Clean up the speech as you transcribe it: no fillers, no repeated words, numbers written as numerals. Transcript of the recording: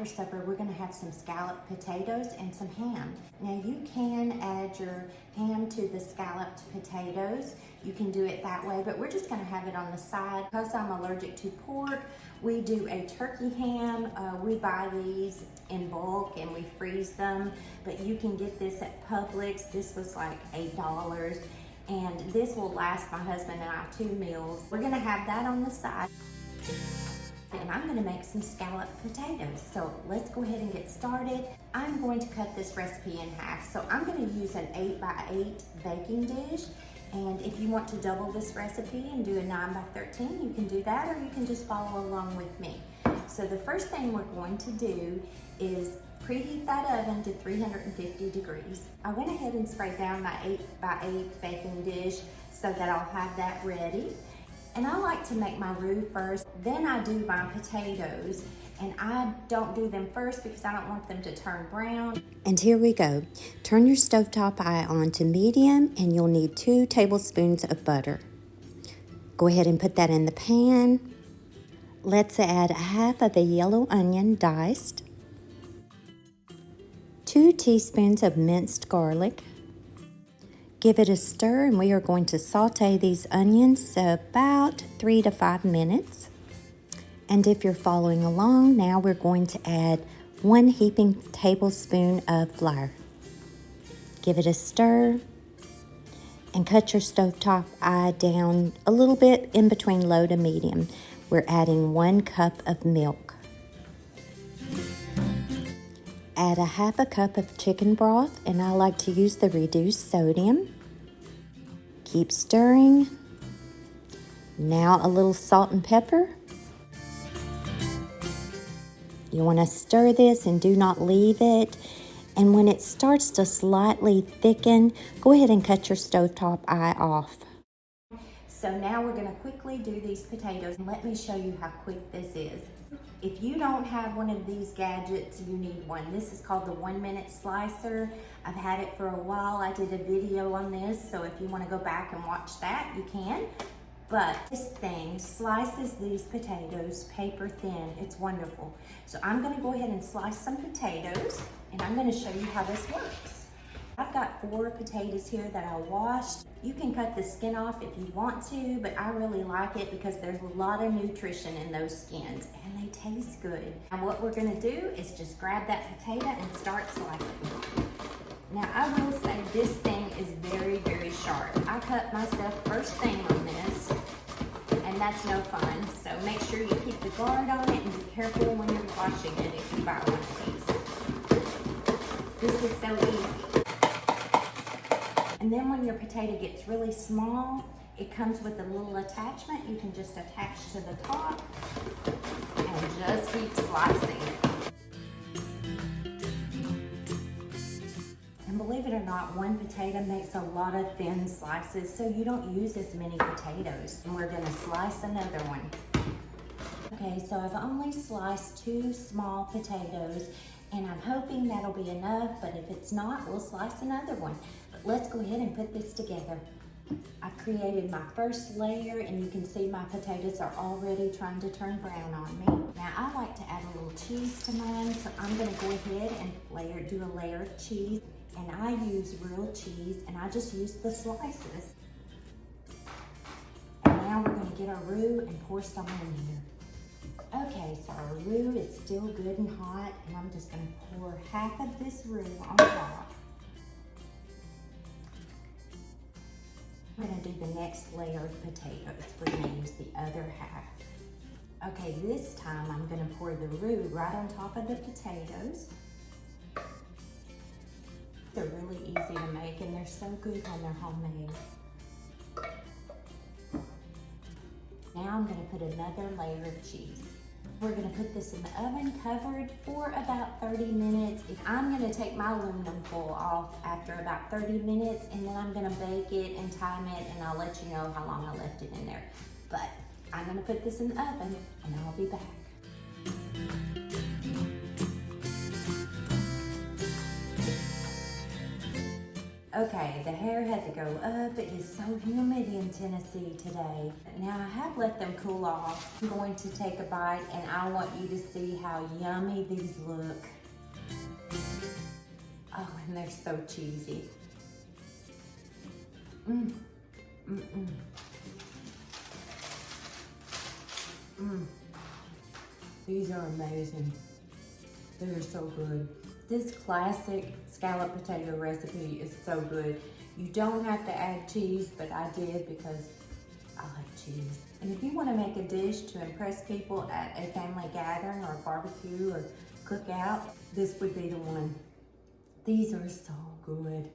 for supper, we're gonna have some scalloped potatoes and some ham. Now you can add your ham to the scalloped potatoes. You can do it that way, but we're just gonna have it on the side. Because I'm allergic to pork, we do a turkey ham. We buy these in bulk and we freeze them, but you can get this at Publix. This was like $8. And this will last my husband and I 2 meals. We're gonna have that on the side. And I'm gonna make some scalloped potatoes. So let's go ahead and get started. I'm going to cut this recipe in half. So I'm gonna use an 8x8 baking dish. And if you want to double this recipe and do a 9x13, you can do that, or you can just follow along with me. So the first thing we're going to do is preheat that oven to 350 degrees. I went ahead and sprayed down my 8x8 baking dish so that I'll have that ready. And I like to make my roux first, then I do my potatoes. And I don't do them first because I don't want them to turn brown. And here we go. Turn your stovetop eye on to medium and you'll need 2 tablespoons of butter. Go ahead and put that in the pan. Let's add half of the yellow onion diced, 2 teaspoons of minced garlic. Give it a stir and we are going to saute these onions about 3 to 5 minutes. And if you're following along, now we're going to add 1 heaping tablespoon of flour. Give it a stir and cut your stovetop eye down a little bit in between low to medium. We're adding 1 cup of milk. Add a half a cup of chicken broth, and I like to use the reduced sodium. Keep stirring. Now a little salt and pepper. You want to stir this and do not leave it. And when it starts to slightly thicken, go ahead and cut your stovetop eye off. So now we're gonna quickly do these potatoes. Let me show you how quick this is. If you don't have one of these gadgets, you need one. This is called the 1-minute slicer. I've had it for a while. I did a video on this, so if you wanna go back and watch that, you can. But this thing slices these potatoes paper thin. It's wonderful. So I'm gonna go ahead and slice some potatoes, and I'm gonna show you how this works. I've got 4 potatoes here that I washed. You can cut the skin off if you want to, but I really like it because there's a lot of nutrition in those skins and they taste good. And what we're gonna do is just grab that potato and start slicing. Now I will say this thing is very, very sharp. I cut myself first thing on this, and that's no fun. So make sure you keep the guard on it and be careful when you're washing it if you buy one of these. This is so easy. And then when your potato gets really small, it comes with a little attachment you can just attach to the top and just keep slicing it. And believe it or not, 1 potato makes a lot of thin slices, so you don't use as many potatoes. And we're gonna slice another one. Okay, so I've only sliced 2 small potatoes, and I'm hoping that'll be enough, but if it's not, we'll slice another one. But let's go ahead and put this together. I created my first layer, and you can see my potatoes are already trying to turn brown on me. Now I like to add a little cheese to mine, so I'm gonna go ahead and do a layer of cheese. And I use real cheese, and I just use the slices. And now we're gonna get our roux and pour some in here. Okay, so our roux is still good and hot, and I'm just gonna pour half of this roux on top. I'm gonna do the next layer of potatoes. We're gonna use the other half. Okay, this time I'm gonna pour the roux right on top of the potatoes. They're really easy to make, and they're so good when they're homemade. Now I'm gonna put another layer of cheese. We're gonna put this in the oven covered for about 30 minutes. I'm gonna take my aluminum foil off after about 30 minutes, and then I'm gonna bake it and time it, and I'll let you know how long I left it in there. But I'm gonna put this in the oven, and I'll be back. Okay, the hair had to go up. It is so humid in Tennessee today. Now I have let them cool off. I'm going to take a bite and I want you to see how yummy these look. Oh, and they're so cheesy. Mmm. Mm-mm. Mmm. These are amazing. They're so good. This classic scalloped potato recipe is so good. You don't have to add cheese, but I did because I like cheese. And if you want to make a dish to impress people at a family gathering or barbecue or cookout, this would be the one. These are so good.